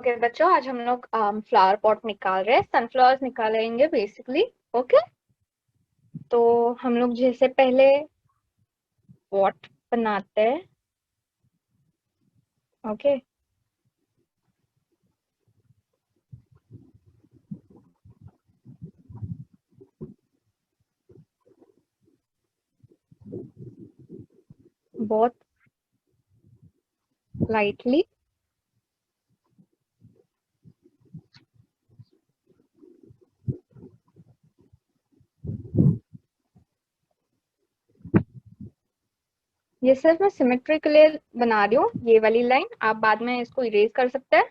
Okay बच्चों, आज हम लोग फ्लावर पॉट निकाल रहे हैं, सनफ्लावर्स निकालेंगे बेसिकली। ओके, तो हम लोग जैसे पहले पॉट बनाते हैं। ओके, बहुत लाइटली। ये सिर्फ मैं सिमेट्री के लिए बना रही हूँ, ये वाली लाइन। आप बाद में इसको इरेज कर सकते हैं।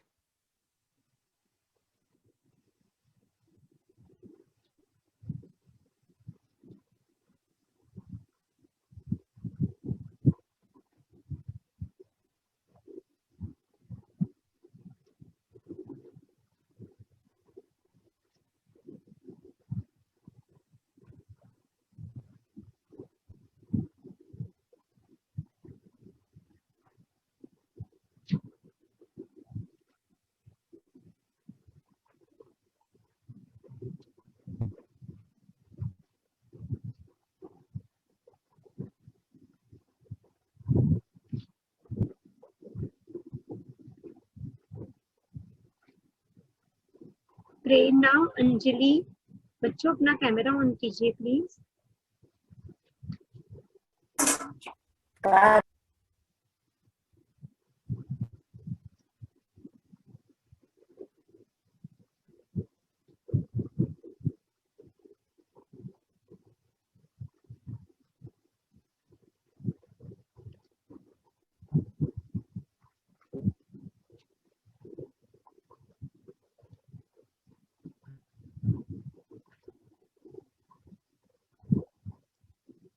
प्रेरणा, अंजलि, बच्चों अपना कैमरा ऑन कीजिए प्लीज।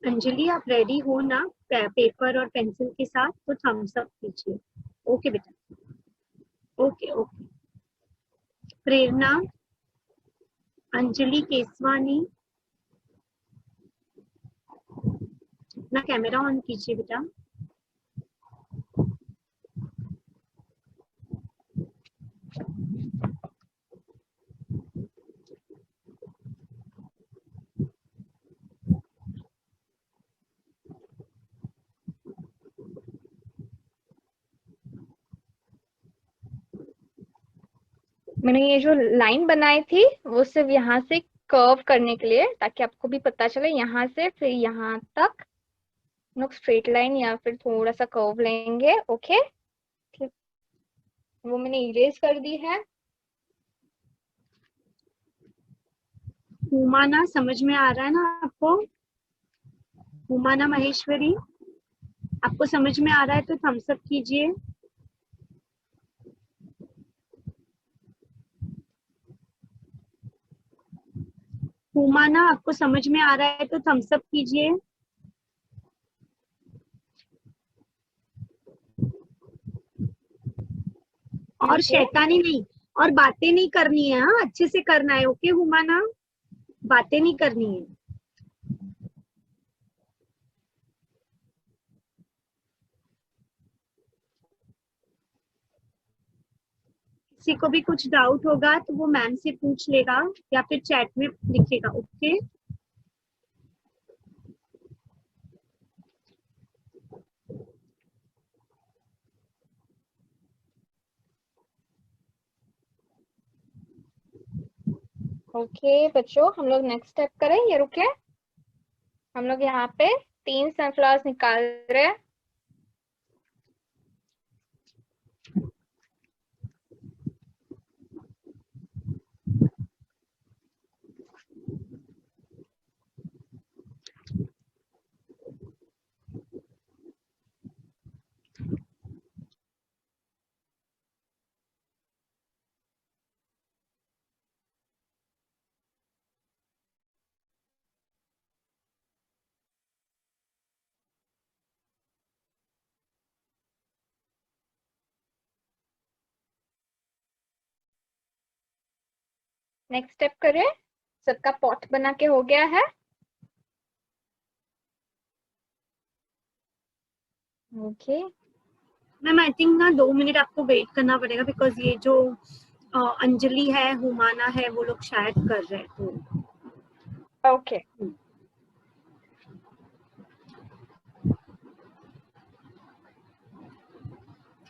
अंजलि, आप रेडी हो ना पेपर और पेंसिल के साथ? तो थम्स अप कीजिए। ओके बेटा, ओके ओके। प्रेरणा, अंजलि केसवानी, अपना कैमरा ऑन कीजिए बेटा। मैंने ये जो लाइन बनाई थी वो सिर्फ यहाँ से कर्व करने के लिए, ताकि आपको भी पता चले। यहाँ से फिर यहाँ तक हम लोग स्ट्रेट लाइन या फिर थोड़ा सा कर्व लेंगे। ओके, वो मैंने इरेज कर दी है। हुमाना, समझ में आ रहा है ना आपको? हुमाना महेश्वरी, आपको समझ में आ रहा है तो थम्स अप कीजिए। हुमाना, आपको समझ में आ रहा है तो थम्स अप कीजिए। और ओके, शैतानी नहीं, और बातें नहीं करनी है। हाँ, अच्छे से करना है। ओके हुमाना, बातें नहीं करनी है। किसी को भी कुछ डाउट होगा तो वो मैम से पूछ लेगा या फिर चैट में लिखेगा। ओके, ओके बच्चों, हम लोग नेक्स्ट स्टेप करें। ये रुके, हम लोग यहाँ पे 3 सनफ्लावर्स निकाल रहे हैं। नेक्स्ट स्टेप करें। सबका पॉट बना के हो गया है। ओके, मैम आई थिंक ना 2 मिनट आपको वेट करना पड़ेगा, बिकॉज ये जो अंजलि है, हुमाना है, वो लोग शायद कर रहे हैं तो। ओके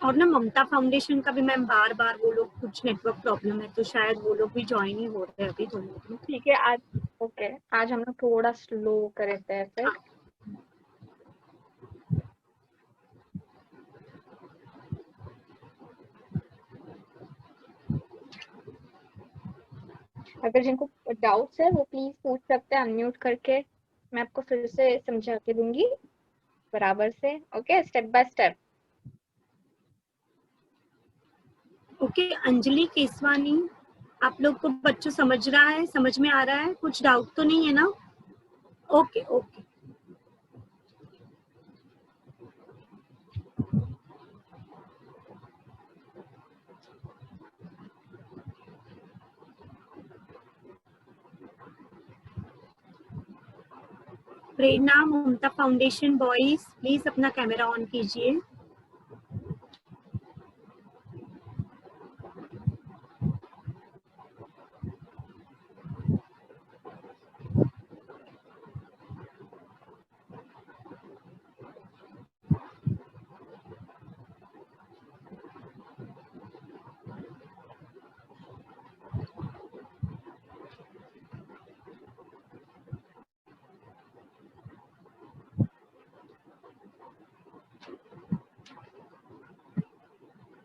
और ना ममता फाउंडेशन का भी मैम बार बार वो लोग कुछ नेटवर्क प्रॉब्लम है, तो शायद वो लोग भी ज्वाइन ही हो रहे हैं अभी 2 मिनट में। ठीक है। आज ओके आज हम लोग थोड़ा स्लो कर देते हैं फिर। हाँ। अगर जिनको डाउट्स है वो प्लीज पूछ सकते हैं अनम्यूट करके, मैं आपको फिर से समझा के दूंगी बराबर से। Okay step by step. Okay Anjali Keswani, आप लोग को बच्चों समझ रहा है, समझ में आ रहा है, कुछ डाउट तो नहीं है ना? Okay okay. Prerna Mamta foundation boys, please अपना कैमरा ऑन कीजिए।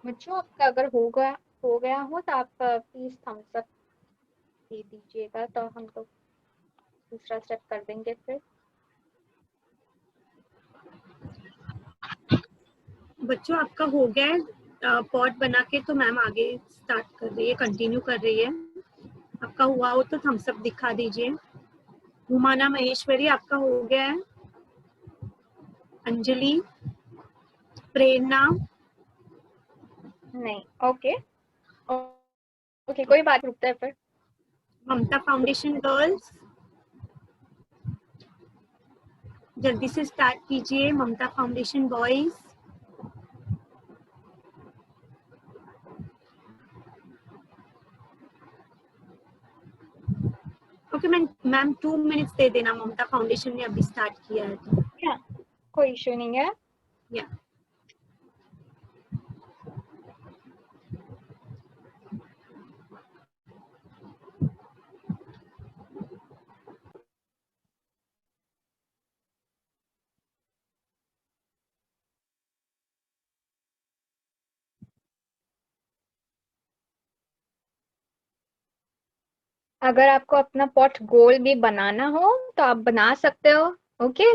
बच्चों आपका अगर हो गया हो तो आप प्लीज थम्स अप दे दीजिएगा, तो हम लोग दूसरा स्टेप कर देंगे फिर। बच्चों आपका हो गया है पॉट बना के, तो मैम आगे स्टार्ट कर रही है, कंटिन्यू कर रही है। आपका हुआ हो तो थम्स अप दिखा दीजिए। हुमाना महेश्वरी, आपका हो गया है? अंजलि, प्रेरणा, नहीं ओके ओके कोई बात नहीं, रुकता है फिर। ममता फाउंडेशन गर्ल्स, जल्दी से स्टार्ट कीजिए। Mamta foundation boys, okay ma'am 2 minutes दे देना, ममता फाउंडेशन ने अभी स्टार्ट किया है तो। हाँ कोई इश्यू नहीं है। या अगर आपको अपना पॉट गोल भी बनाना हो तो आप बना सकते हो। ओके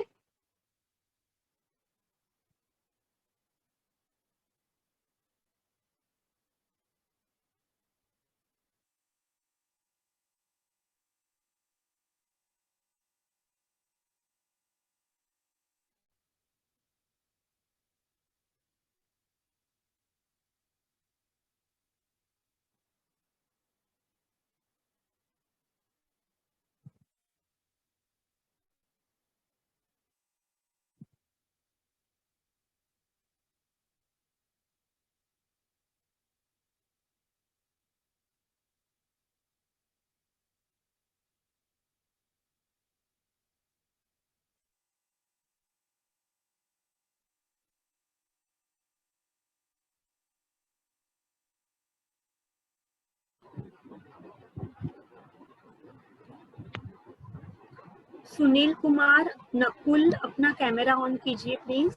सुनील कुमार, नकुल, अपना कैमरा ऑन कीजिए please.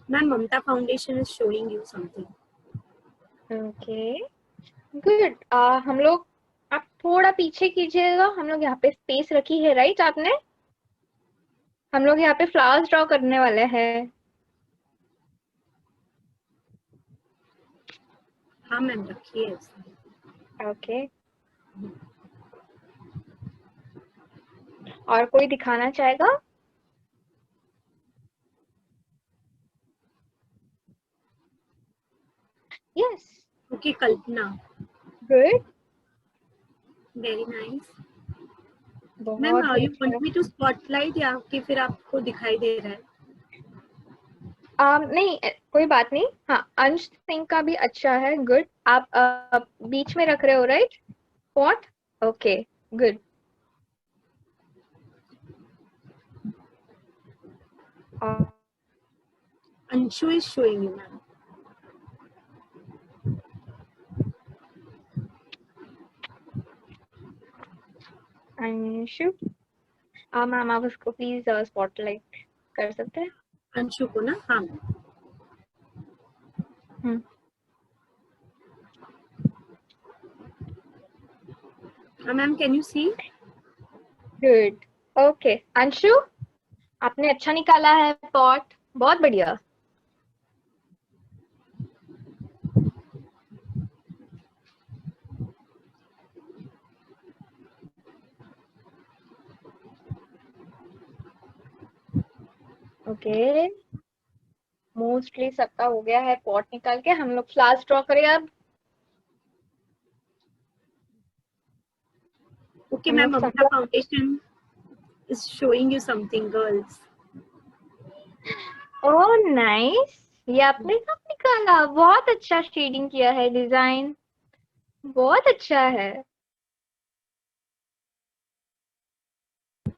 Ma'am Mamta foundation is showing you something. Okay good. हम लोग आप थोड़ा पीछे कीजिएगा, हम लोग यहाँ पे स्पेस रखी है राइट आपने। हम लोग यहाँ पे फ्लावर्स ड्रॉ करने वाले हैं। हाँ मैम रखिए। ओके और कोई दिखाना चाहेगा? यस। ओके, कल्पना। गुड। Very nice. मैम, बहुत ही यू वांट अच्छा। मी टू स्पॉटलाइट या कि फिर आपको दिखाई दे रहा है? नहीं, कोई बात नहीं। हाँ, अंश सिंह का भी अच्छा है। गुड। आप बीच में रख रहे हो, right? Pot. Okay. Good. Anshu is showing you ma'am. Anshu, ma'am आप उसको प्लीज स्पॉटलाइट कर सकते हैं? अंशु को ना? हाँ। Ma'am, can you see? Good. Okay Anshu, आपने अच्छा निकाला है पॉट, बहुत बढ़िया। ओके, मोस्टली सबका हो गया है पॉट निकाल के। हम लोग फ्लावर्स ड्रॉ करें अब। ओके हम मैम, लोग Mamta foundation is showing you something girls. Oh nice, ये आपने कब निकाला? बहुत अच्छा शेडिंग किया है, डिजाइन बहुत अच्छा है,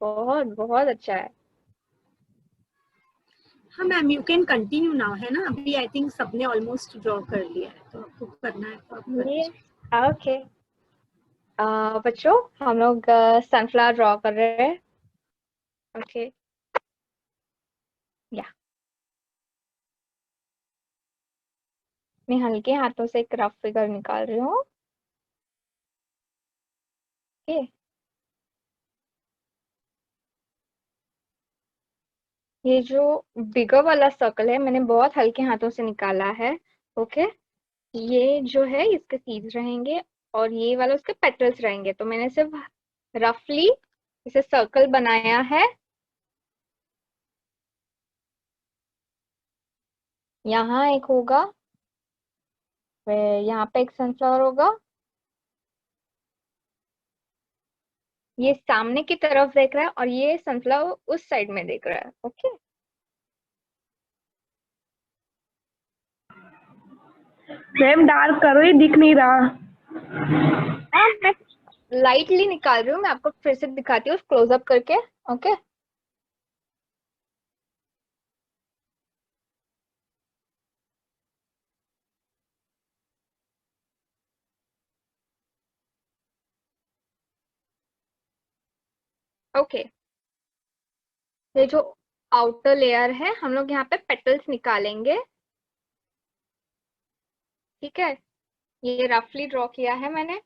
बहुत बहुत अच्छा है। हाँ ma'am, you can continue now, है ना? अभी आई थिंक सबने ऑलमोस्ट ड्रॉ कर लिया है, तो आपको करना है तो आप कर ये लीजिए। ओके। बच्चों, हम लोग सनफ्लावर ड्रॉ कर रहे हैं। ओके, या मैं हल्के हाथों से एक रफ फिगर निकाल रही हूँ। ओके, ये जो बिगर वाला सर्कल है मैंने बहुत हल्के हाथों से निकाला है। ओके, ये जो है इसके सीड्स रहेंगे और ये वाला उसके पेटल्स रहेंगे। तो मैंने सिर्फ रफली इसे सर्कल बनाया है। यहाँ एक होगा, फिर यहाँ पे एक सनफ्लावर होगा। ये सामने की तरफ देख रहा है और ये सनफ्लावर उस साइड में देख रहा है। ओके, मैम डार्क करो, ये दिख नहीं रहा। हाँ मैं लाइटली निकाल रही हूँ। मैं आपको फिर से दिखाती हूँ क्लोजअप करके। Okay, okay. ये जो आउटर लेयर है हम लोग यहाँ पे पेटल्स निकालेंगे। ठीक है, ये रफली ड्रॉ किया है मैंने।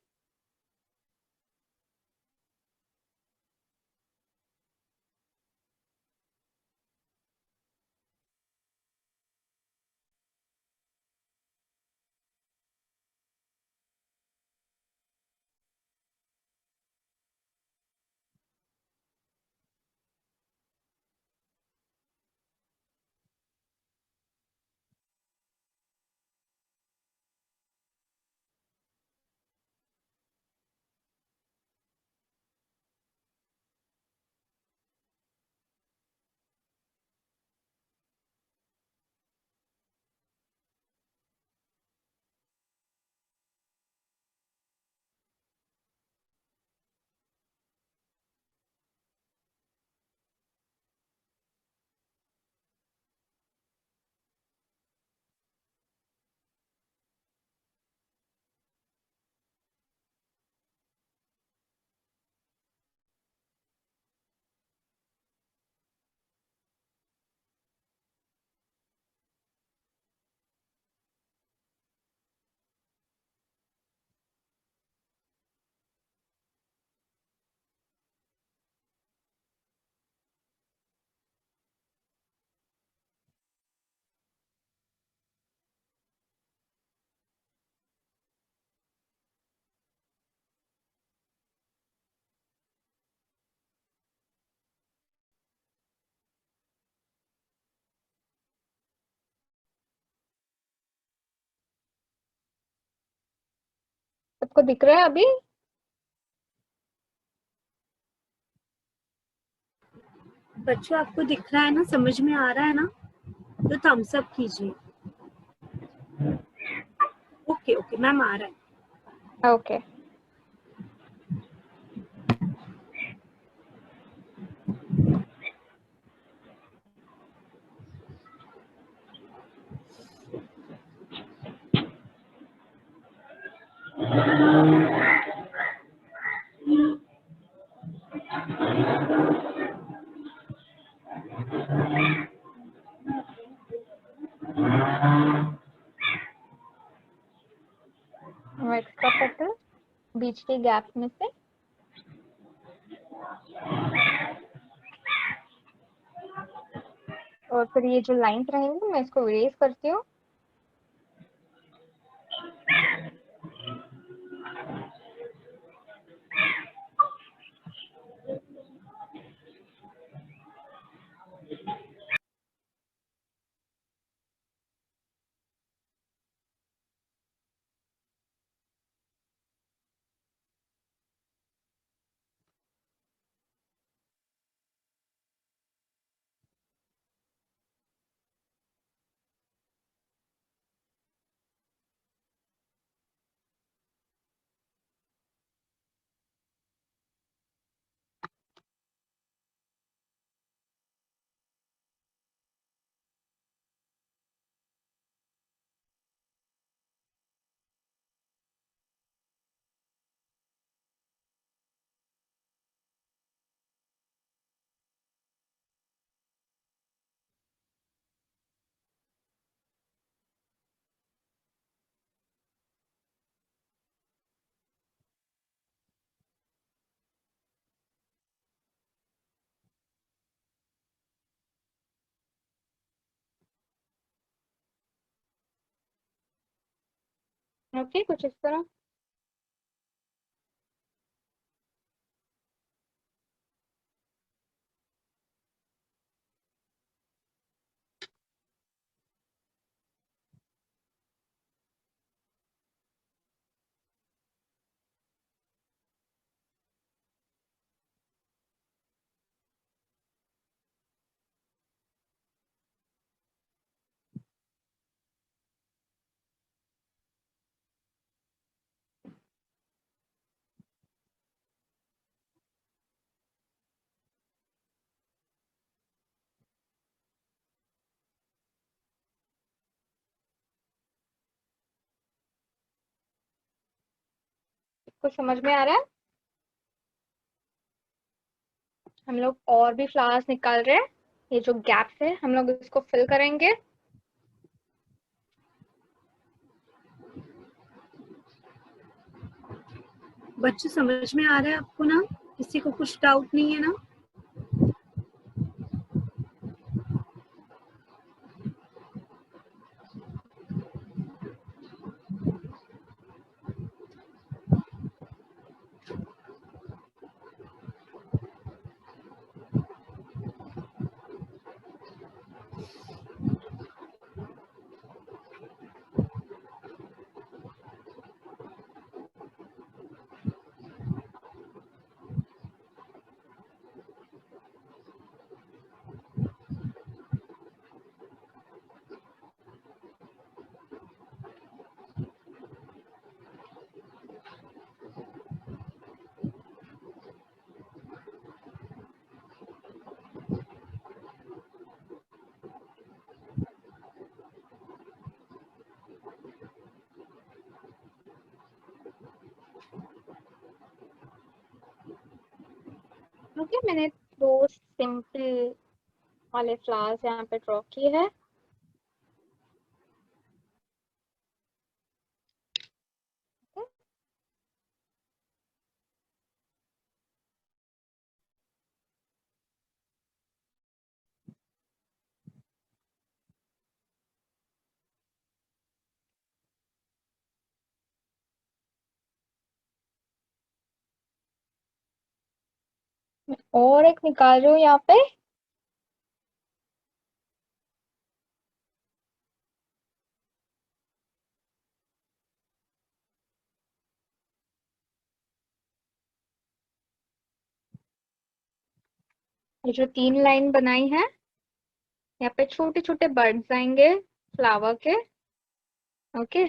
सबको दिख रहा है अभी? बच्चों आपको दिख रहा है ना, समझ में आ रहा है ना, तो थम्स अप कीजिए। ओके ओके मैम, आ रहा है। ओके। एक्स्ट्रा पेटल बीच के गैप में से और फिर ये जो लाइंस रहेंगी मैं इसको इरेज करती हूँ। ओके, कुछ इस तरह। कुछ समझ में आ रहा है? हम लोग और भी फ्लावर्स निकाल रहे हैं। ये जो गैप्स है हम लोग इसको फिल करेंगे। बच्चे समझ में आ रहा है आपको ना? किसी को कुछ डाउट नहीं है ना? ओके, मैंने दो सिंपल वाले फ्लावर्स यहाँ पे ड्रॉ किए हैं। मैं और एक निकाल रही हूँ यहाँ पे। ये जो 3 लाइन बनाई है, यहाँ पे छोटे छोटे बर्ड्स आएंगे फ्लावर के। ओके,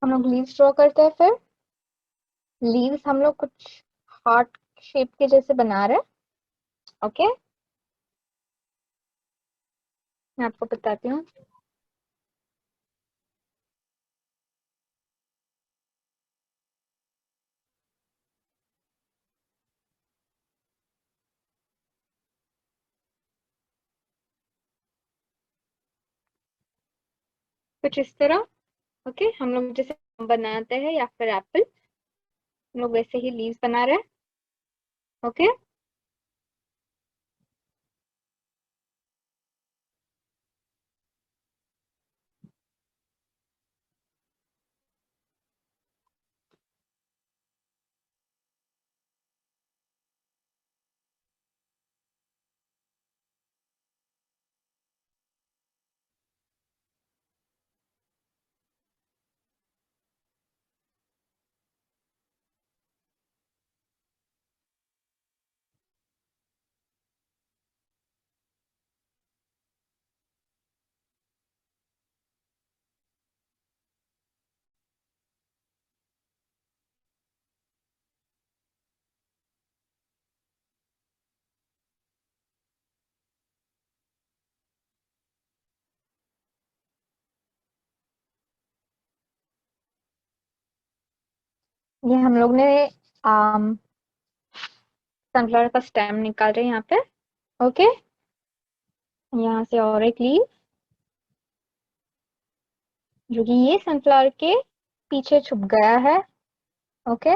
हम लोग लीव्स ड्रॉ करते हैं। फिर लीव्स हम लोग कुछ हार्ट शेप के जैसे बना रहे हैं। ओके, मैं आपको बताती हूँ। कुछ इस तरह। ओके, हम लोग जैसे बनाते हैं या फिर एप्पल, हम लोग वैसे ही लीव्स बना रहे हैं। ओके, ये हम लोग ने सनफ्लावर का स्टेम निकाल रहे हैं यहाँ पे। ओके, यहाँ से और एक लीव जो कि ये सनफ्लावर के पीछे छुप गया है। ओके,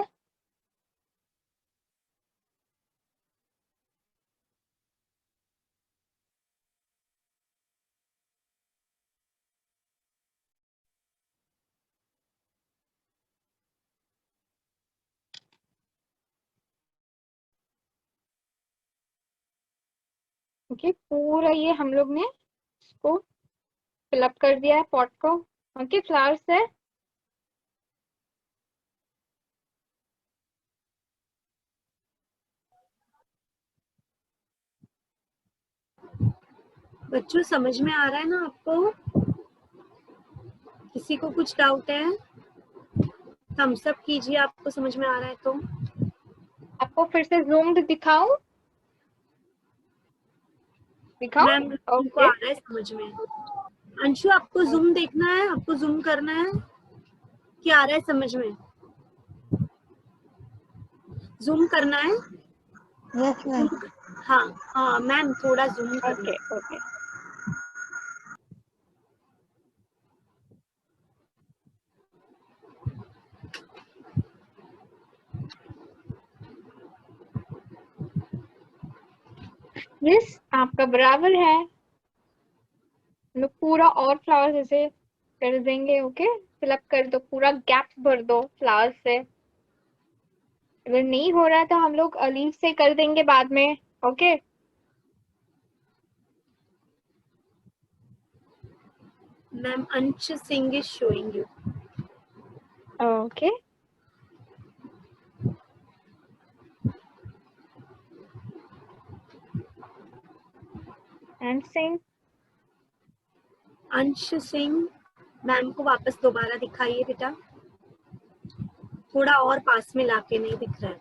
ओके, पूरा ये हम लोग ने इसको फिलअप कर दिया है पॉट को। ओके, फ्लावर से। बच्चों समझ में आ रहा है ना आपको? किसी को कुछ डाउट है? थम्स अप कीजिए आपको समझ में आ रहा है तो। आपको फिर से जूम्ड दिखाऊं? दिखाऊं? मैम उनको ओके, आ रहा है समझ में। अंशु आपको जूम देखना है, आपको जूम करना है कि आ रहा है समझ में? जूम करना है? Yes ma'am. हाँ हाँ मैम थोड़ा जूम करना ओके, है। ओके। यस, आपका बराबर है। हम लोग पूरा और फ्लावर्स ऐसे कर देंगे। ओके, फिलअप कर दो, पूरा गैप भर दो फ्लावर्स से। अगर नहीं हो रहा है तो हम लोग लीव से कर देंगे बाद में। ओके, मैम अंश Singh is showing you. Okay. And Singh. अंश सिंह, मैम को वापस दोबारा दिखाइए बेटा, थोड़ा और पास में लाके, नहीं दिख रहा है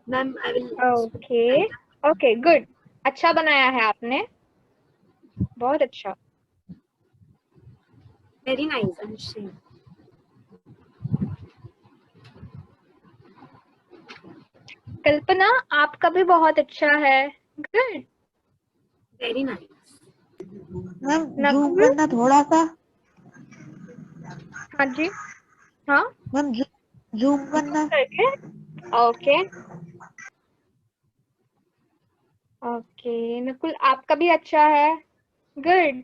ma'am. I will. Okay okay good, अच्छा बनाया है आपने, बहुत अच्छा। वेरी नाइस अंश सिंह। कल्पना आपका भी बहुत अच्छा है, good. Very nice. Ma'am zoom Nakul. करना थोड़ा सा। हाँ जी, हाँ मैम जूम करना। करके। ओके ओके नकुल आपका भी अच्छा है, गुड।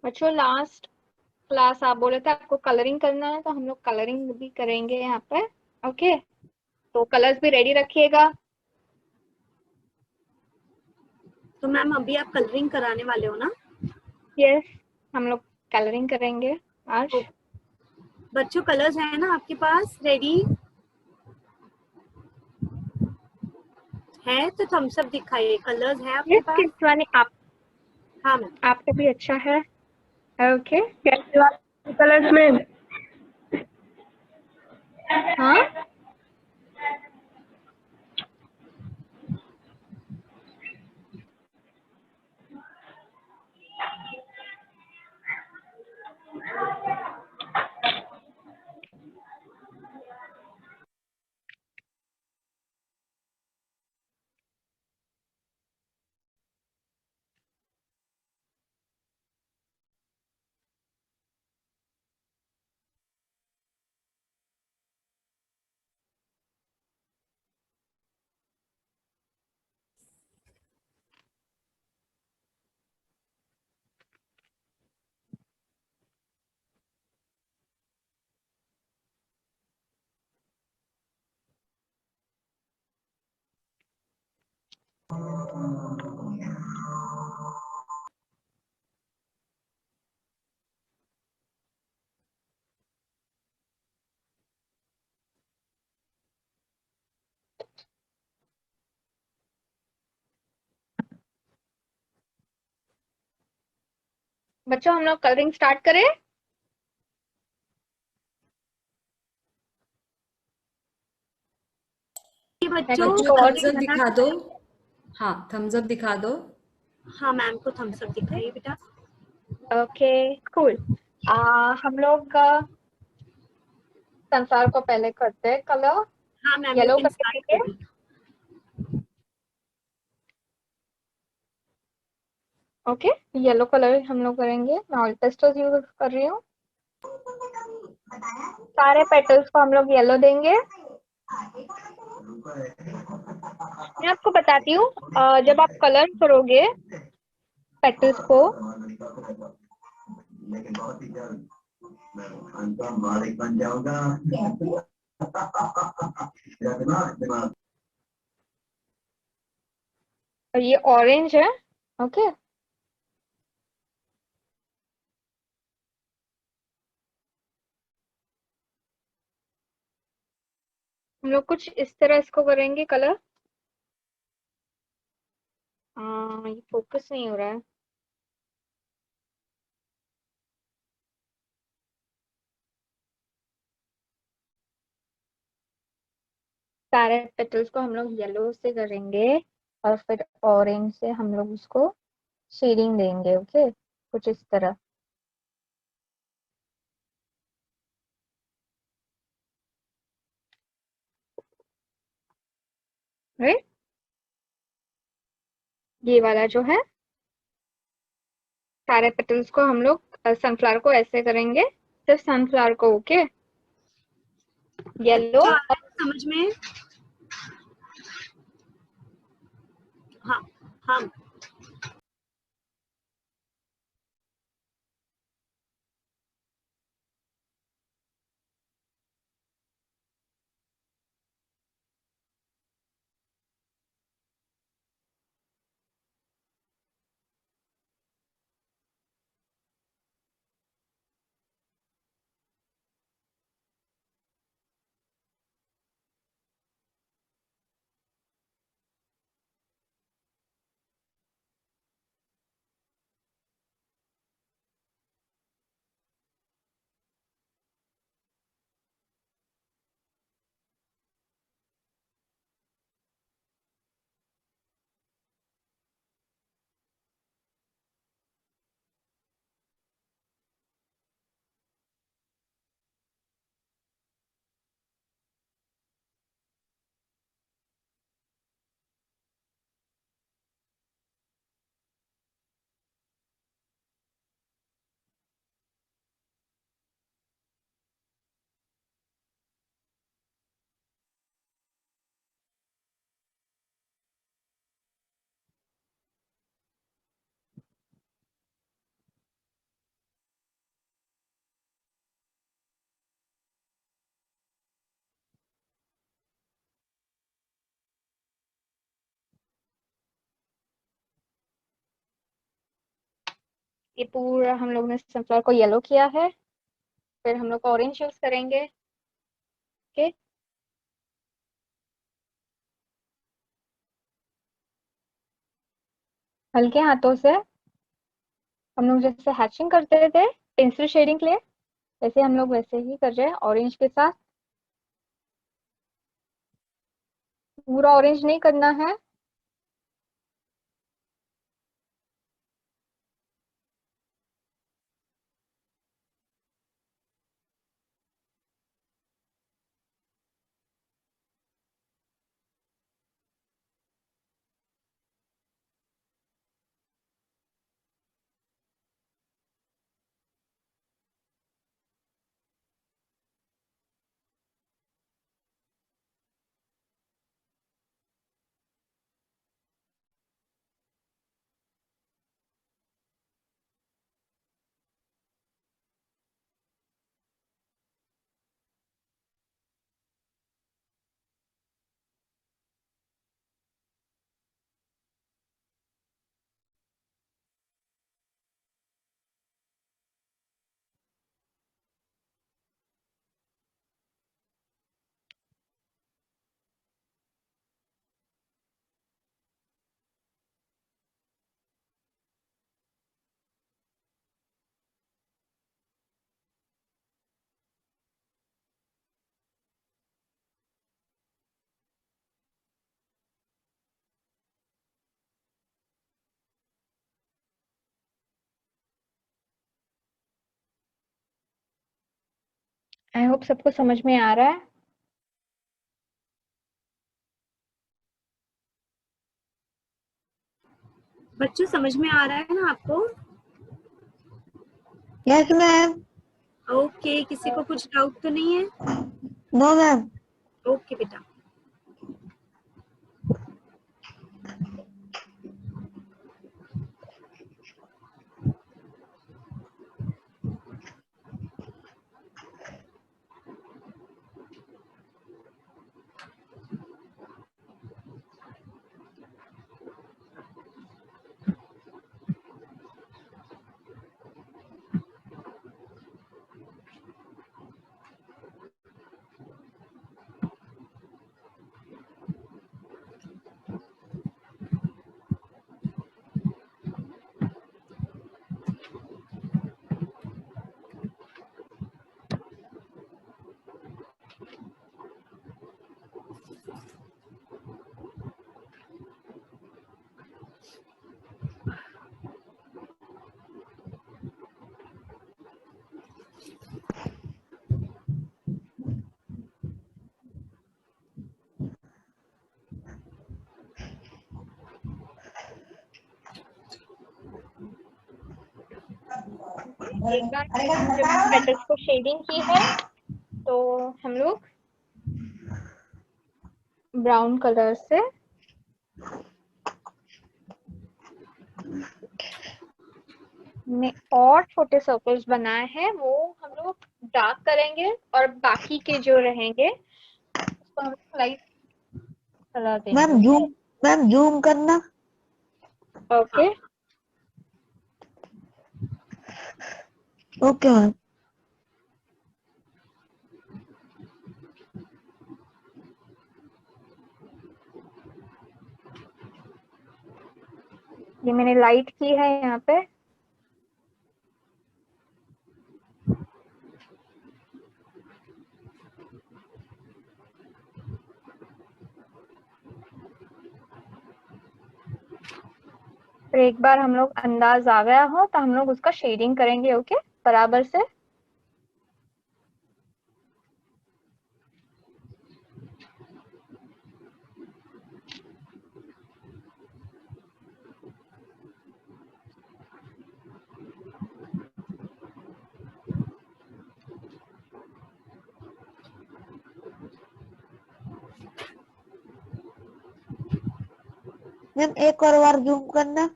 बच्चों लास्ट क्लास आप बोले थे आपको कलरिंग करना है, तो हम लोग कलरिंग भी करेंगे यहाँ पे। ओके, तो कलर्स भी रेडी रखिएगा। तो मैम अभी आप कलरिंग कराने वाले हो ना? यस, हम लोग कलरिंग करेंगे आज। तो बच्चों कलर्स है ना आपके पास रेडी? है तो थम्स अप दिखाइए। कलर्स है आपके यस पास? किस्वानी आप, हाँ मैम। आपका भी अच्छा है। ओके कैसे वाले कलर्स में? हाँ बच्चों हम लोग कलरिंग स्टार्ट करें। बच्चों कुछ बच्चों और थम्स अप कलरिंग दिखा दो। हाँ थम्स अप दिखा दो। हाँ मैम को थम्स अप दिखाइए बेटा। Okay cool. हम लोग संसार को पहले करते हैं कलर, हाँ मैम यू येलो कैन करके स्टार्ट देंगे। करिए। ओके येलो कलर हम लोग करेंगे, मैं ऑल पेस्टल्स यूज कर रही हूँ। सारे पेटल्स को हम लोग येलो देंगे। मैं आपको बताती हूँ, जब आप कलर करोगे पेटल्स को, मालिक बन जाऊंगा। और ये ऑरेंज है। ओके हम लोग कुछ इस तरह इसको करेंगे कलर। ये फोकस नहीं हो रहा है। सारे पेटल्स को हम लोग येलो से करेंगे और फिर ऑरेंज से हम लोग उसको शेडिंग देंगे। ओके कुछ इस तरह। राइट। ये वाला जो है सारे पेटल्स को हम लोग सनफ्लावर को ऐसे करेंगे, सिर्फ सनफ्लावर को। Okay, yellow. जो आ रहा है समझ में? हाँ हाँ। ये पूरा हम लोग ने सनफ्लावर को येलो किया है, फिर हम लोग ऑरेंज यूज करेंगे। ओके, हल्के हाथों से हम लोग जैसे हैचिंग करते थे पेंसिल शेडिंग के लिए, वैसे हम लोग वैसे ही कर रहे हैं ऑरेंज के साथ। पूरा ऑरेंज नहीं करना है। आई होप सबको समझ में आ रहा है। बच्चों समझ में आ रहा है ना आपको? Yes ma'am. ओके, किसी को कुछ डाउट तो नहीं है? No ma'am. ओके बेटा। एक बार जब पेटल्स को शेडिंग की है तो हम लोग ब्राउन कलर से ने और छोटे सर्कल्स बनाए हैं वो हम लोग डार्क करेंगे और बाकी के जो रहेंगे उसको हम लाइट कलर देंगे। मैम जूम करना। Okay okay ma'am. ये मैंने लाइट की है यहाँ पे। फिर एक बार हम लोग अंदाज आ गया हो तो हम लोग उसका शेडिंग करेंगे। ओके बराबर से। मैम एक और बार जूम करना।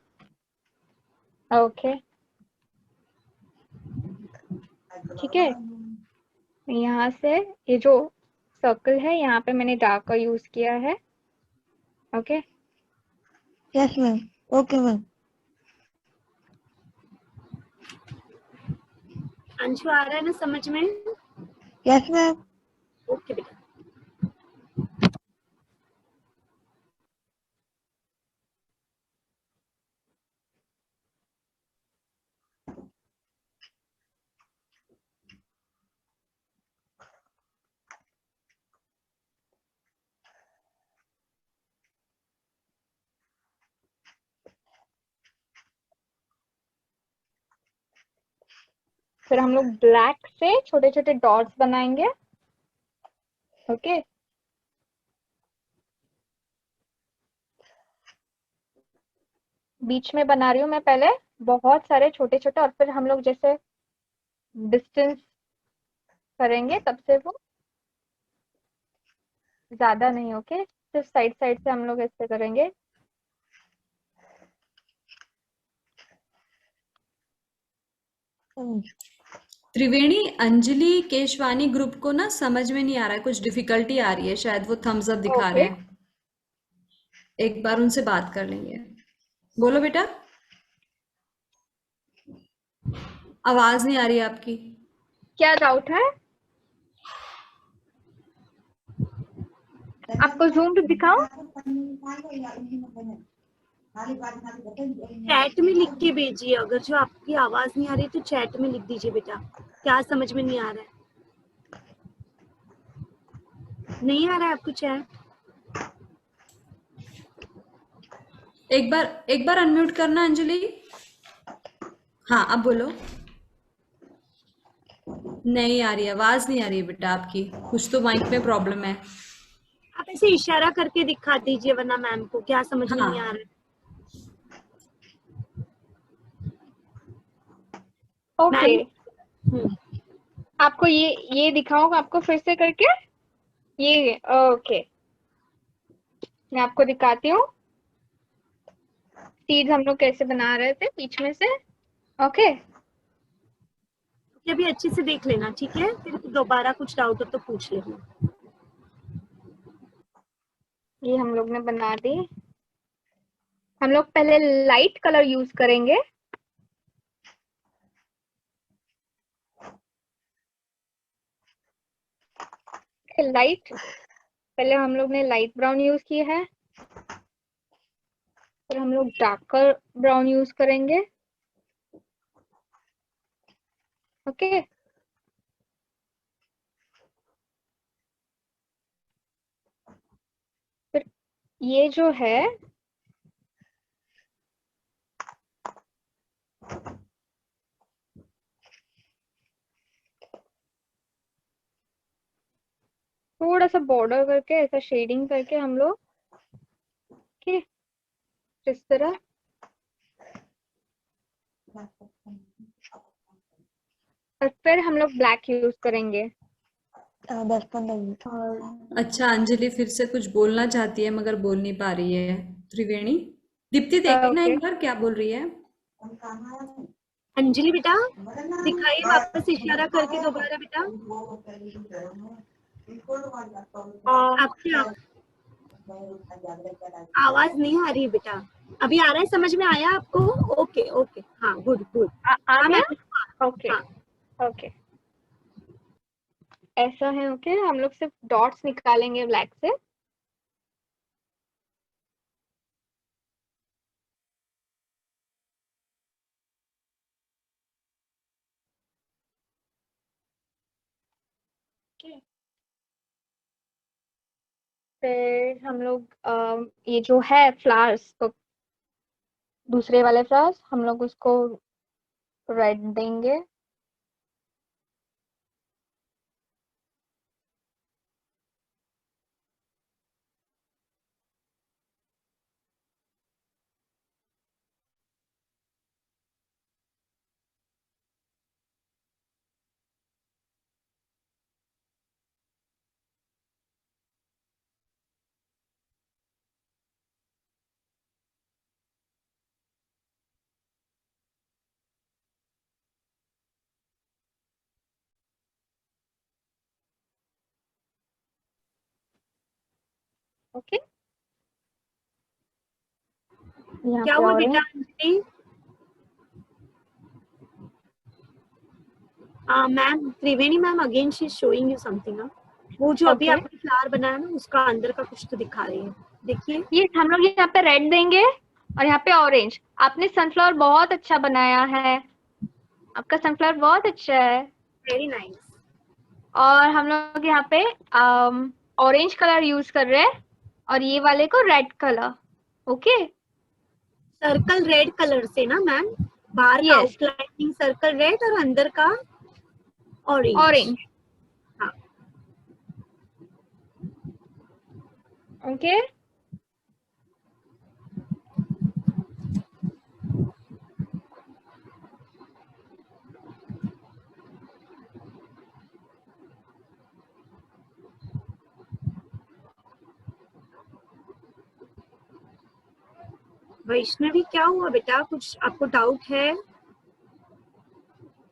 ओके ठीक है। यहाँ से ये जो सर्कल है यहाँ पे मैंने डार्क का यूज किया है। Okay yes ma'am. Okay ma'am. Anshu आ रहा है ना समझ में? Yes ma'am. ओके बेटा। फिर हम लोग ब्लैक से छोटे छोटे डॉट्स बनाएंगे। ओके बीच में बना रही हूँ मैं पहले बहुत सारे छोटे छोटे और फिर हम लोग जैसे डिस्टेंस करेंगे तब से वो ज्यादा नहीं। ओके सिर्फ साइड साइड से हम लोग ऐसे करेंगे। त्रिवेणी, अंजलि केशवानी ग्रुप को ना समझ में नहीं आ रहा है, कुछ डिफिकल्टी आ रही है, शायद वो थम्स अप दिखा रहे ओके हैं। एक बार उनसे बात कर लेंगे। बोलो बेटा, आवाज नहीं आ रही है आपकी। क्या डाउट है? आपको जूम पे दिखाऊं? चैट में लिख के भेजिए, अगर जो आपकी आवाज नहीं आ रही तो चैट में लिख दीजिए बेटा, क्या समझ में नहीं आ रहा है। नहीं आ रहा है आपको चैट? एक बार अनम्यूट करना अंजलि। हाँ अब बोलो। नहीं आ रही, आवाज नहीं आ रही है बेटा आपकी, कुछ तो माइक में प्रॉब्लम है। आप ऐसे इशारा करके दिखा दीजिए वरना मैम को क्या समझ में नहीं आ हाँ रहा है। ओके मैम आपको ये दिखाऊंगा आपको फिर से करके। ये ओके मैं आपको दिखाती हूँ सीड्स हम लोग कैसे बना रहे थे बीच में से। ओके अभी अच्छे से देख लेना, ठीक है? फिर दोबारा कुछ डाउट हो तो पूछ लेना। ये हम लोग ने बना दी। हम लोग पहले लाइट कलर यूज करेंगे। लाइट पहले हम लोग ने लाइट ब्राउन यूज किया है फिर हम लोग डार्कर ब्राउन यूज करेंगे। ओके फिर ये जो है थोड़ा सा बॉर्डर करके ऐसा शेडिंग करके हम लोग इस तरह और फिर हम लोग ब्लैक यूज करेंगे। 10-15 मिनट। अच्छा, अंजलि फिर से कुछ बोलना चाहती है मगर बोल नहीं पा रही है। त्रिवेणी, दीप्ति देखना ओके। एक बार क्या बोल रही है। अंजलि बेटा दिखाइए वापस इशारा करके दोबारा बेटा। आपकी आवाज नहीं आ रही है बेटा। अभी आ रहा है, समझ में आया आपको? ओके ओके, हाँ गुड गुड। आ हाँ गया? मैम। ओके। हाँ ओके, ऐसा है। ओके, हम लोग सिर्फ डॉट्स निकालेंगे ब्लैक से। Okay. फिर हम लोग ये जो है फ्लावर्स, तो दूसरे वाले फ्लावर्स हम लोग उसको रेड देंगे। ओके, यहाँ क्या पे हुआ ऑरेंज। बेटा Anjali? Ma'am Triveni ma'am again she is showing you something. वो जो अभी ओके, आपने फ्लावर बनाया ना उसका अंदर का कुछ तो दिखा रही है, देखिए। ये हम लोग यहाँ पे रेड देंगे और यहाँ पे ऑरेंज। आपने सनफ्लावर बहुत अच्छा बनाया है, आपका सनफ्लावर बहुत अच्छा है। Very nice. और हम लोग यहाँ पे ऑरेंज कलर यूज कर रहे हैं और ये वाले को red colour. Okay, circle red colour से ना मैम, बाहर का यस, आउटलाइनिंग सर्कल रेड और अंदर का ऑरेंज। ऑरेंज। हाँ ओके, वैष्णवी क्या हुआ बेटा, कुछ आपको डाउट है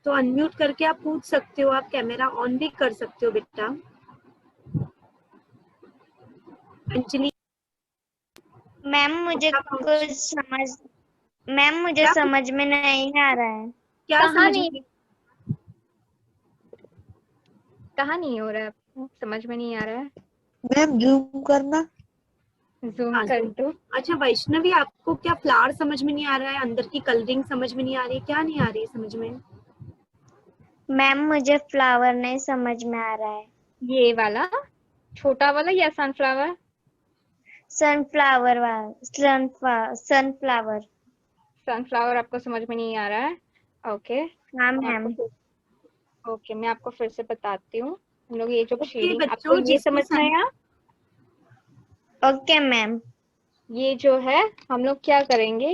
तो अनम्यूट करके आप पूछ सकते हो, आप कैमरा ऑन भी कर सकते हो बेटा। अंजलि मैम मुझे क्या कुछ समझ मैम मुझे क्या समझ में नहीं आ रहा है। क्या कहाँ समझ नहीं, में? कहाँ नहीं हो रहा है आपको? समझ में नहीं आ रहा है? मैम जूम करना। जूम हाँ कर zoom। दो। अच्छा वैष्णवी आपको क्या फ्लावर समझ में नहीं आ रहा है, अंदर की कलरिंग समझ में नहीं आ रही है, क्या नहीं आ रही है समझ में? मैम मुझे फ्लावर नहीं समझ में आ रहा है। ये वाला छोटा वाला या सनफ्लावर? Sunflower sunflower. सनफ्लावर आपको समझ में नहीं आ रहा है? ओके, हाँ मैं आपको मैम। फिर ओके मैं आपको फिर से बताती हूँ। हम लोग ये जो ओके शेडिंग, आपको बच्चों, ये जिसको समझ में आया? Okay ma'am. ये जो है हम लोग क्या करेंगे,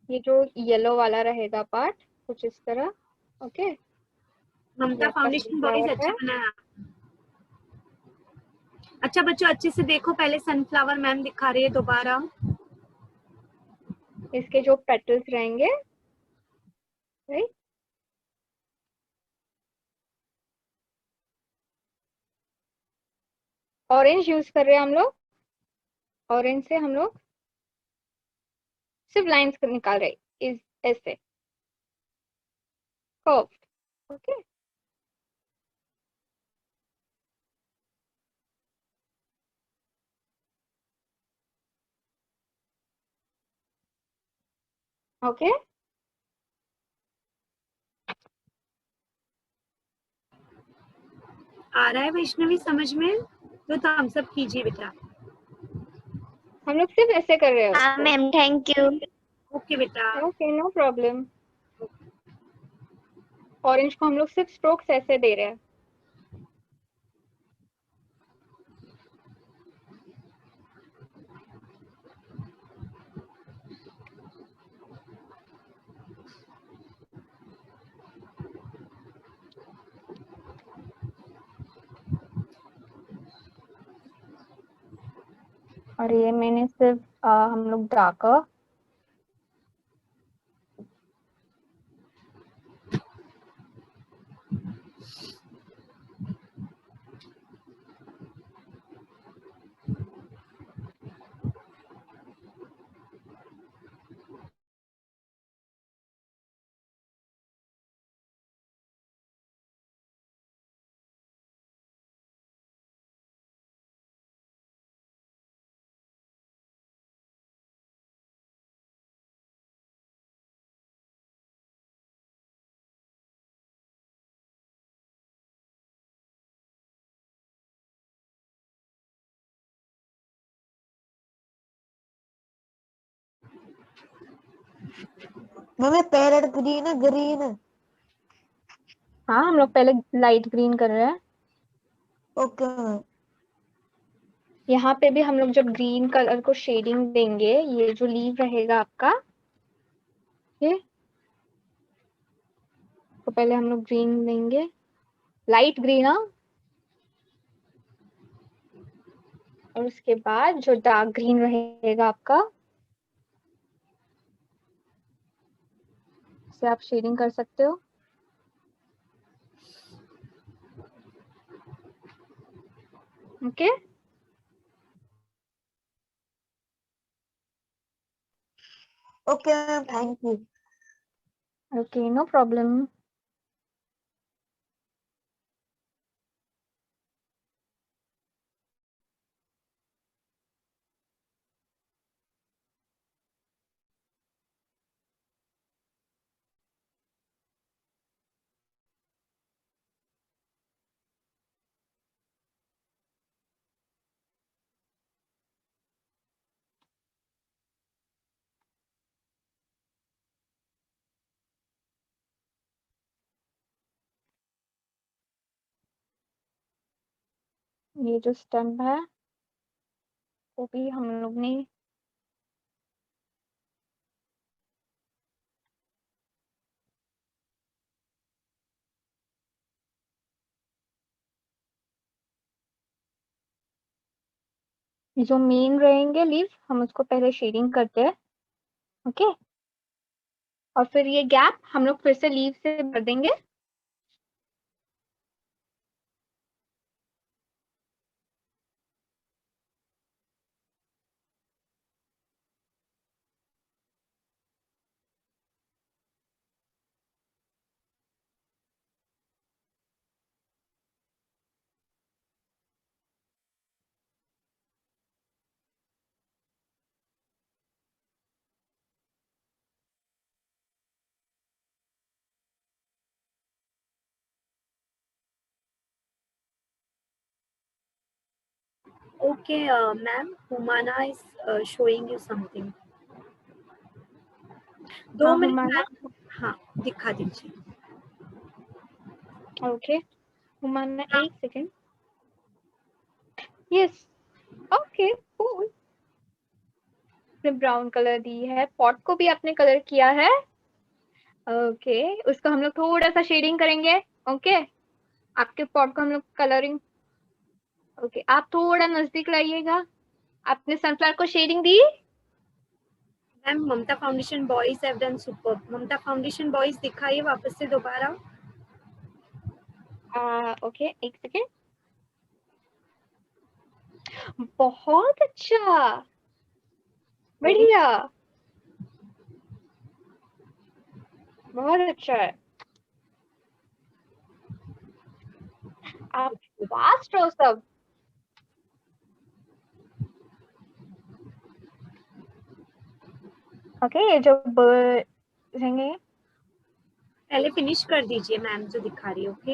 ये जो येलो वाला रहेगा पार्ट कुछ इस तरह। ओके, ये ममता आपका फाउंडेशन बॉयज सनफ्लावर अच्छा है। बनाया। अच्छा बच्चों अच्छे से देखो, पहले सनफ्लावर मैम दिखा रही है दोबारा। इसके जो पेटल्स रहेंगे, राइट, ऑरेंज यूज कर रहे हैं हम लोग। ऑरेंज से हम लोग सिर्फ लाइंस निकाल रहे इस ऐसे कर्व। ओके, ओके, आ रहा है वैष्णवी समझ में? तो थम्स अप कीजिए बेटा। हम लोग सिर्फ ऐसे कर रहे हैं हाँ उसको। Ma'am, thank you. ओके बेटा। Okay, no problem. ऑरेंज को हम लोग सिर्फ स्ट्रोक्स ऐसे दे रहे हैं। और ये मैंने सिर्फ हम लोग डार्कर मैम पैरेट ग्रीन है, ग्रीन है। हाँ हम लोग पहले लाइट ग्रीन कर रहे हैं। Okay ma'am. यहाँ पे भी हम लोग जब ग्रीन कलर को शेडिंग देंगे, ये जो लीव रहेगा आपका, ये तो पहले हम लोग ग्रीन देंगे, लाइट ग्रीन। हाँ, और उसके बाद जो डार्क ग्रीन रहेगा आपका, से आप शेडिंग कर सकते हो। Okay okay ma'am, thank you. Okay, no problem. ये जो स्टम्प है वो भी हम लोग ने जो मेन रहेंगे लीव, हम उसको पहले शेडिंग करते हैं। ओके, और फिर ये गैप हम लोग फिर से लीव से भर देंगे। Okay, ma'am, Humana is showing you something. 2 हाँ, मिनट हुमाना। मैम, हाँ दिखा दीजिए। ओके, हुमाना, एक सेकेंड। Yes, okay, cool. आपने ब्राउन कलर दी है, पॉट को भी आपने कलर किया है। ओके, उसको हम लोग थोड़ा सा शेडिंग करेंगे। ओके, आपके पॉट को हम लोग कलरिंग। ओके, आप थोड़ा नजदीक लाइएगा। आपने सनफ्लावर को शेडिंग दी। Ma'am Mamta foundation boys have done super. Mamta foundation boys दिखाइए वापस से दोबारा। ओके, एक सेकेंड। बहुत अच्छा, बढ़िया, बहुत अच्छा है। आप फास्ट हो सब। ओके, ये जो बर्ड रहेंगे, पहले फिनिश कर दीजिए मैम जो दिखा रही है। ओके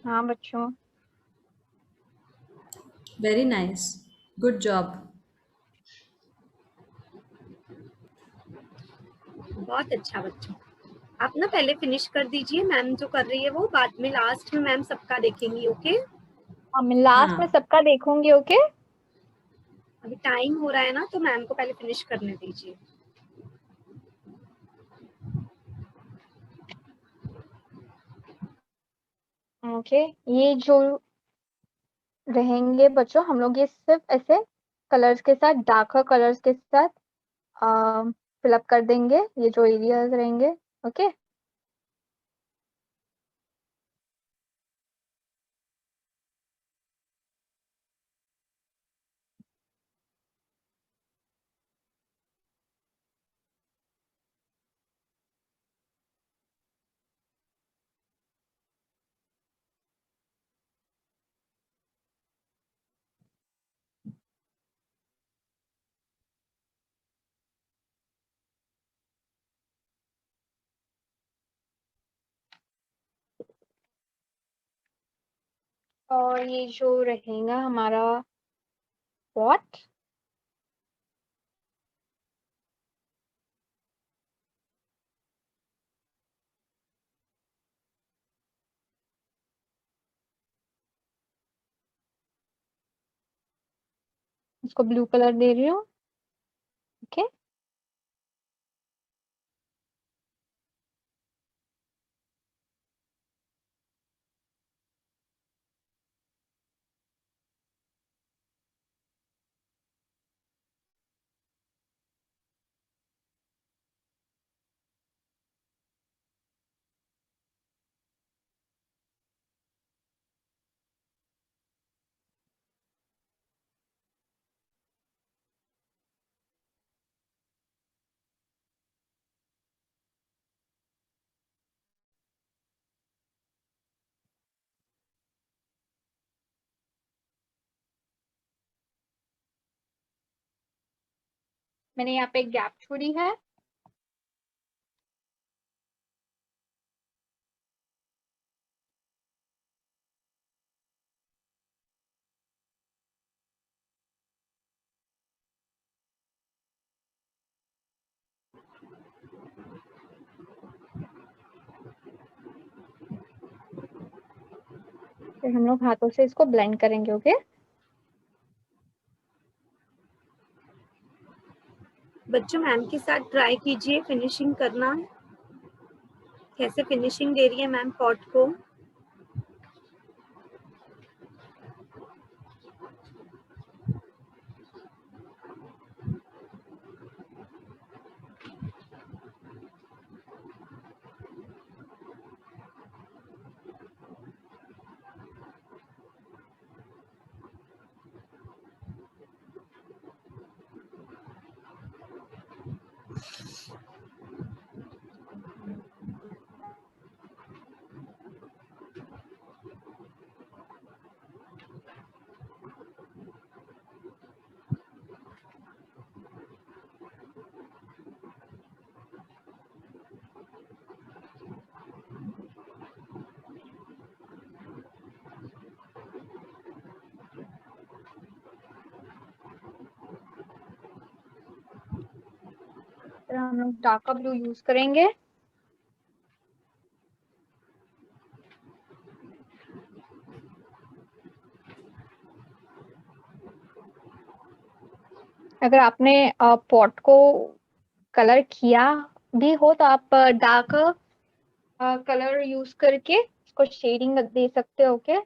हाँ बच्चों, वेरी नाइस, गुड जॉब। बहुत अच्छा बच्चों। आप ना पहले फिनिश कर दीजिए, मैम जो कर रही है वो बाद में लास्ट में मैम सबका देखेंगी। ओके, मैं लास्ट में हाँ, सबका देखूंगी। ओके, अभी टाइम हो रहा है ना, तो मैम को पहले फिनिश करने दीजिए। ओके, ये जो रहेंगे बच्चों, हम लोग ये सिर्फ ऐसे कलर्स के साथ, डार्कर कलर्स के साथ फिलअप कर देंगे ये जो एरियाज रहेंगे। ओके और ये जो रहेगा हमारा पॉट, इसको ब्लू कलर दे रही हूँ। ओके मैंने यहाँ पे एक गैप छोड़ी है। फिर हम लोग हाथों से इसको ब्लेंड करेंगे। ओके बच्चों मैम के साथ ट्राई कीजिए फिनिशिंग करना, कैसे फिनिशिंग दे रही है मैम पॉट को। फिर हम लोग डार्क ब्लू यूज करेंगे। अगर आपने पॉट को कलर किया भी हो तो आप डार्क कलर यूज करके इसको शेडिंग दे सकते हो। ओके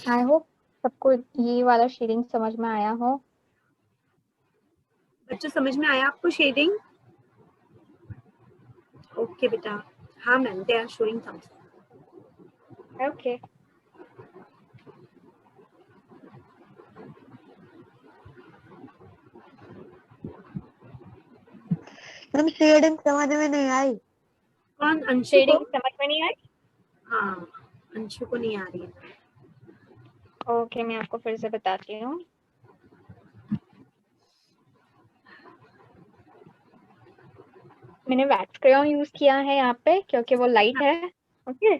आई होप सबको ये वाला शेडिंग समझ में आया हो। बच्चों समझ में आया आपको शेडिंग? ओके बेटा, हाँ ma'am they are showing thumbs up. Okay ma'am shading समझ में नहीं आई। कौन? अंशु को? शेडिंग समझ में नहीं आई? हाँ अंशु को नहीं आ रही है। ओके, मैं आपको फिर से बताती हूँ। मैंने वैक्स क्रेयॉन यूज किया है यहाँ पे क्योंकि वो लाइट है। ओके,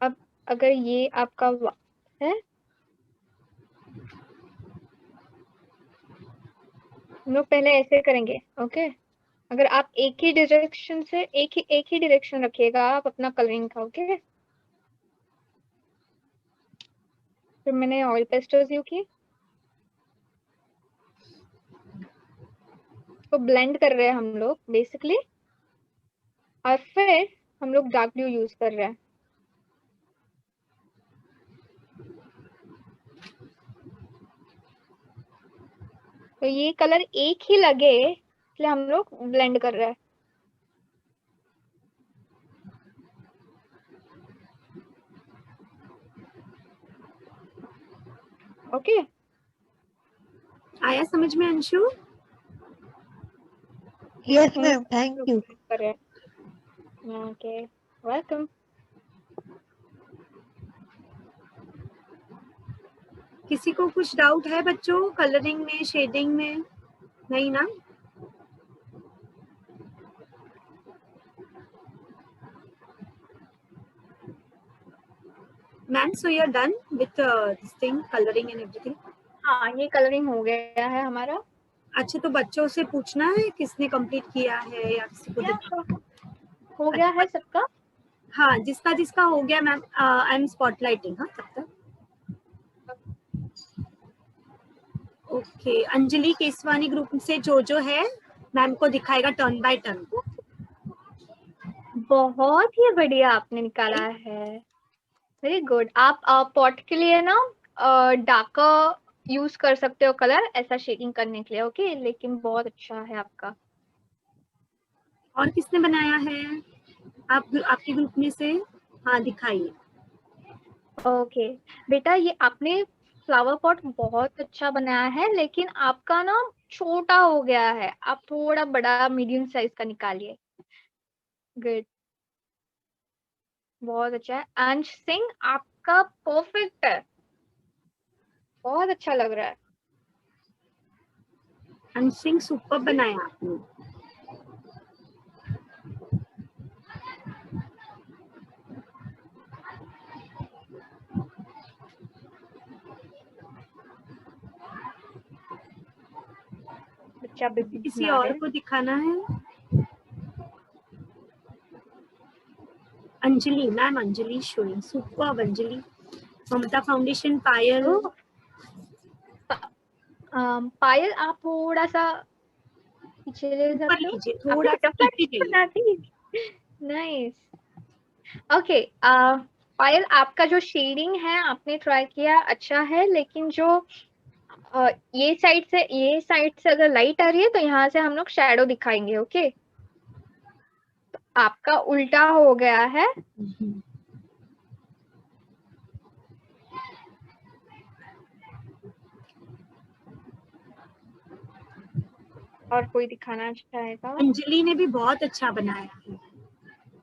अब अगर ये आपका है, हम लोग पहले ऐसे करेंगे। ओके, अगर आप एक ही डायरेक्शन रखिएगा आप अपना कलरिंग का। ओके, फिर मैंने ऑयल पेस्टल्स यूज की, तो ब्लेंड कर रहे हैं हम लोग बेसिकली, और फिर हम लोग डार्क ब्लू यूज कर रहे हैं। तो ये कलर एक ही लगे इसलिए हम लोग ब्लेंड कर रहे हैं। ओके, आया समझ में Anshu? Yes ma'am, thank you. कर रहे हैं। Okay, welcome. किसी को कुछ डाउट है बच्चों कलरिंग में, शेडिंग में? नहीं ना? Ma'am, so you are done with this thing, colouring and everything? हाँ, ये कलरिंग हो गया है हमारा। अच्छा, तो बच्चों से पूछना है किसने कंप्लीट किया है या किसी को हो गया है सबका? हाँ, जिसका जिसका हो गया मैम, आई एम स्पॉटलाइटिंग। हाँ, तब तक ओके। अंजलि केसवानी ग्रुप से जो है मैम को दिखाएगा टर्न बाय टर्न। बहुत ही बढ़िया आपने निकाला है, वेरी गुड। आप पॉट के लिए ना डार्कर यूज कर सकते हो कलर, ऐसा शेडिंग करने के लिए। ओके, लेकिन बहुत अच्छा है आपका। और किसने बनाया है आपके ग्रुप में से? हाँ, दिखाइए। ओके बेटा, ये आपने फ्लावर पॉट बहुत अच्छा बनाया है, लेकिन आपका ना छोटा हो गया है। आप थोड़ा बड़ा मीडियम साइज का निकालिए। गुड, बहुत अच्छा है। अंश सिंह, आपका परफेक्ट है, बहुत अच्छा लग रहा है। अंशिंग सुपर बनाया आपने। बच्चा भी किसी बना और रहे को दिखाना है? Anjali ma'am, Anjali showing super. Anjali, Mamta foundation, Payal. Payal, आप थोड़ा सा पीछे ले ऊपर सकते हो। लीजिए, आपने थोड़ा सा बटरफ्लाई पीछे जाइए। बनाती। नाइस। ओके, पायल, आपका जो शेडिंग है आपने ट्राई किया, अच्छा है, लेकिन जो ये साइड से अगर लाइट आ रही है तो यहाँ से हम लोग शैडो दिखाएंगे। ओके, तो आपका उल्टा हो गया है। और कोई दिखाना चाहेगा? अंजलि ने भी बहुत अच्छा बनाया है।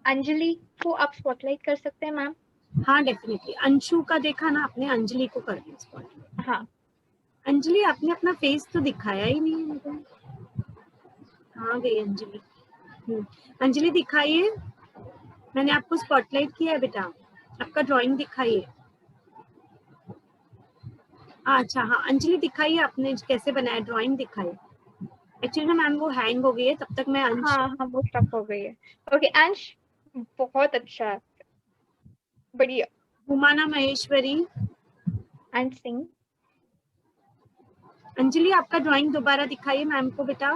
अंजलि को आप स्पॉटलाइट कर सकते हैं मैम। हाँ, डेफिनेटली। अंशु का देखा ना आपने, अंजलि को कर दिया स्पॉट। हाँ, अंजलि, आपने अपना फेस तो दिखाया ही नहीं मुझे। कहाँ गई अंजलि? अंजलि दिखाइए, मैंने आपको स्पॉटलाइट किया है बेटा। आपका ड्राइंग दिखाइए। अच्छा, हाँ अंजलि दिखाइए, आपने कैसे बनाया, ड्राइंग दिखाइए। एक्चुअली ना मैम वो हैंग हो गई है, तब तक मैं अंश। हाँ, हाँ, वो स्टफ हो गई है। ओके अंश, बहुत अच्छा है, बढ़िया। हुमाना महेश्वरी। अंश सिंह, अंजलि, आपका ड्राइंग दोबारा दिखाइए मैम को बेटा।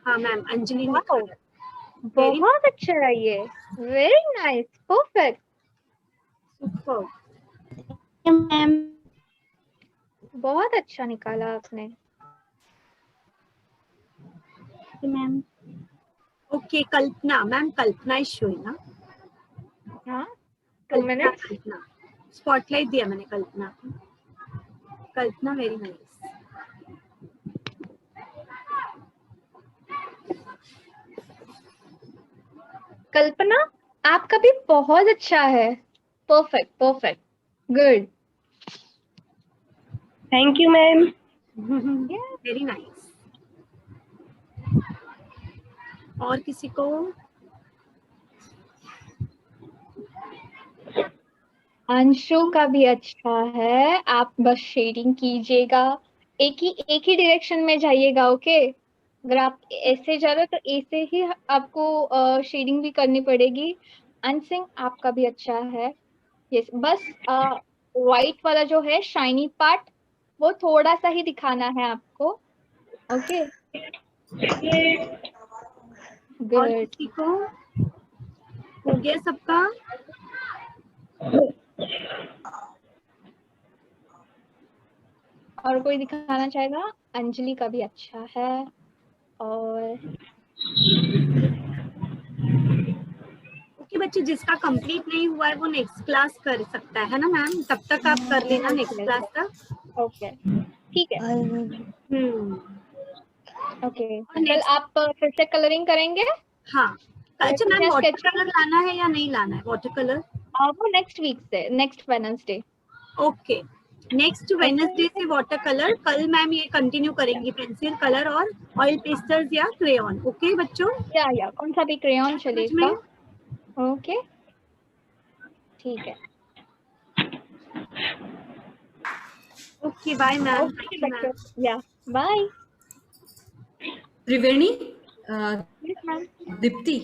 हाँ मैम, अंजलि ने वाओ, बहुत अच्छा है ये, very nice, perfect. Super. Ma'am. बहुत अच्छा निकाला आपने। Ma'am, okay, Kalpana ma'am, Kalpana is showing ना। हाँ, 2 कल्पना, मिनट। कल्पना स्पॉटलाइट दिया मैंने कल्पना को। कल्पना, वेरी नाइस। कल्पना, आपका भी बहुत अच्छा है। Perfect perfect, good. Thank you ma'am. Very nice. और किसी को? अंशु का भी अच्छा है। आप बस शेडिंग कीजिएगा, एक ही डायरेक्शन में जाइएगा। ओके, अगर आप ऐसे जा रहे हो तो ऐसे ही आपको शेडिंग भी करनी पड़ेगी। अनसिंग, आपका भी अच्छा है। यस, बस व्हाइट वाला जो है शाइनी पार्ट, वो थोड़ा सा ही दिखाना है आपको। ओके, और गुड। किसी को? हो गया सबका? और कोई दिखाना चाहेगा? अंजलि का भी अच्छा है। और ओके बच्चे, जिसका कंप्लीट नहीं हुआ है वो नेक्स्ट क्लास कर सकता है ना मैम? तब तक आप कर लेना नेक्स्ट क्लास तक। ओके, ठीक है। ओके, और कल नेक्स्ट, आप फिर से कलरिंग करेंगे? हाँ अच्छा मैम, या वाटर sketching? कलर लाना है या नहीं लाना है वाटर कलर? वो नेक्स्ट वीक से, next Wednesday. Okay, next Wednesday से वाटर कलर। कल मैम ये कंटिन्यू करेंगी पेंसिल कलर और ऑयल पेस्टल्स या क्रेयॉन। ओके बच्चों, या कौन सा भी क्रेयॉन समझ चलेगा। में? ओके, ठीक है। Okay bye ma'am. ओके बच्चों, या बाय। त्रिवेणी, यस मैम। दीप्ति,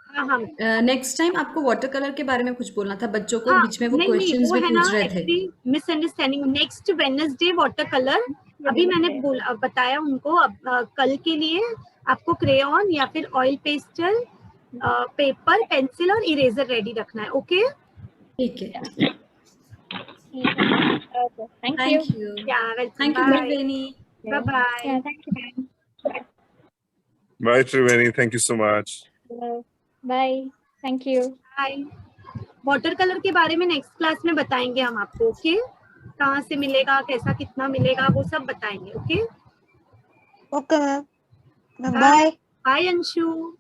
हाँ हाँ नेक्स्ट टाइम आपको वाटर कलर के बारे में कुछ बोलना था, बच्चों को हाँ, बीच में वो नहीं नहीं, क्वेश्चंस वो भी है ना पूछ रहे थे। Actually misunderstanding. Next Wednesday water colour, अभी मैंने बताया उनको। अब कल के लिए आपको क्रेयॉन या फिर ऑयल पेस्टल, पेपर, पेंसिल और इरेजर रेडी रखना है। ओके, ठीक है, okay, thank you. Thank you, या welcome, thank you bye Triveni. Bye bye या thank you ma'am. Bye, Triveni. Thank you so much. Bye, thank you. Bye. Water colour के बारे में नेक्स्ट क्लास में बताएंगे हम आपको। ओके, कहाँ से मिलेगा, कैसा कितना मिलेगा, वो सब बताएंगे। Okay, okay ma'am, bye. Bye Anshu.